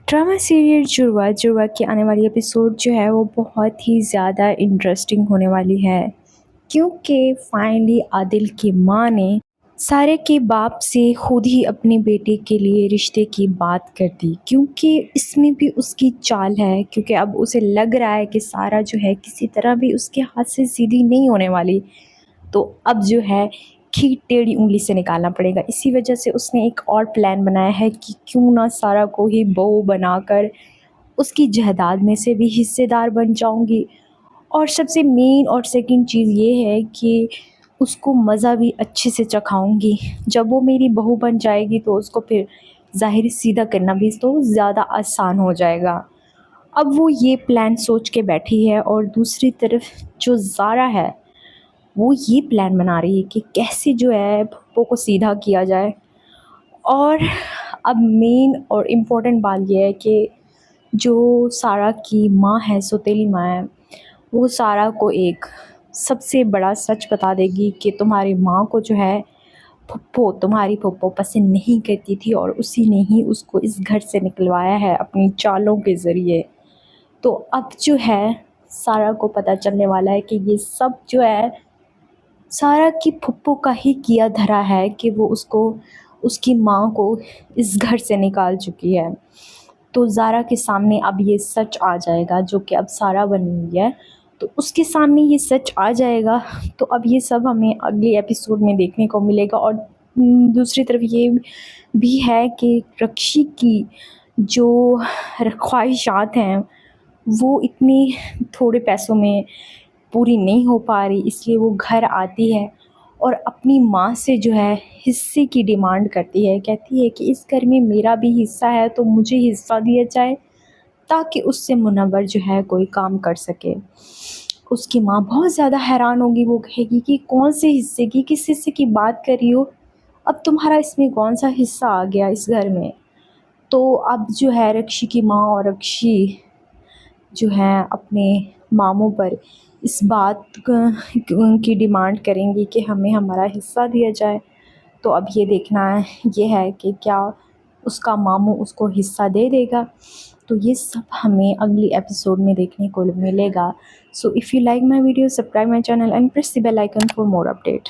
Drama serial जुड़वा जुड़वा की आने वाली एपिसोड जो है वो बहुत ही ज़्यादा इंटरेस्टिंग होने वाली है, क्योंकि फाइनली आदिल की माँ ने सारे के बाप से खुद ही अपने बेटे के लिए रिश्ते की बात कर दी। क्योंकि इसमें भी उसकी चाल है, क्योंकि अब उसे लग रहा है कि सारा जो है किसी तरह भी उसके हाथ से सीधी नहीं होने वाली। तो अब जो है खीर टेढ़ी उंगली से निकालना पड़ेगा। इसी वजह से उसने एक और प्लान बनाया है कि क्यों ना सारा को ही बहू बनाकर उसकी जायदाद में से भी हिस्सेदार बन जाऊंगी। और सबसे मेन और सेकंड चीज़ ये है कि उसको मज़ा भी अच्छे से चखाऊंगी। जब वो मेरी बहू बन जाएगी तो उसको फिर ज़ाहिर सीधा करना भी तो ज़्यादा आसान हो जाएगा। अब वो ये प्लान सोच के बैठी है, और दूसरी तरफ जो ज़ारा है वो ये प्लान बना रही है कि कैसे जो है पप्पो को सीधा किया जाए। और अब मेन और इम्पोर्टेंट बात यह है कि जो सारा की माँ है, सौतेली माँ है, वो सारा को एक सबसे बड़ा सच बता देगी कि तुम्हारी माँ को जो है तुम्हारी फप्पो पसंद नहीं करती थी, और उसी ने ही उसको इस घर से निकलवाया है अपनी चालों के ज़रिए। तो अब जो है सारा को पता चलने वाला है कि ये सब जो है सारा की फुप्पो का ही किया धरा है कि वो उसको उसकी माँ को इस घर से निकाल चुकी है। तो ज़ारा के सामने अब ये सच आ जाएगा, जो कि अब सारा बनी हुई है, तो उसके सामने ये सच आ जाएगा। तो अब ये सब हमें अगले एपिसोड में देखने को मिलेगा। और दूसरी तरफ ये भी है कि रक्षी की जो ख्वाहिशात हैं वो इतनी थोड़े पैसों में पूरी नहीं हो पा रही, इसलिए वो घर आती है और अपनी माँ से जो है हिस्से की डिमांड करती है। कहती है कि इस घर में मेरा भी हिस्सा है तो मुझे हिस्सा दिया जाए, ताकि उससे मुनव्वर जो है कोई काम कर सके। उसकी माँ बहुत ज़्यादा हैरान होगी, वो कहेगी कि कौन से हिस्से की, किस हिस्से की बात कर रही हो, अब तुम्हारा इसमें कौन सा हिस्सा आ गया इस घर में। तो अब जो है रक्षी की माँ और रक्षी जो हैं अपने मामों पर इस बात की डिमांड करेंगी कि हमें हमारा हिस्सा दिया जाए। तो अब ये देखना ये है कि क्या उसका मामू उसको हिस्सा दे देगा। तो ये सब हमें अगली एपिसोड में देखने को मिलेगा। So if you like my video, subscribe my channel and press the bell icon for more update.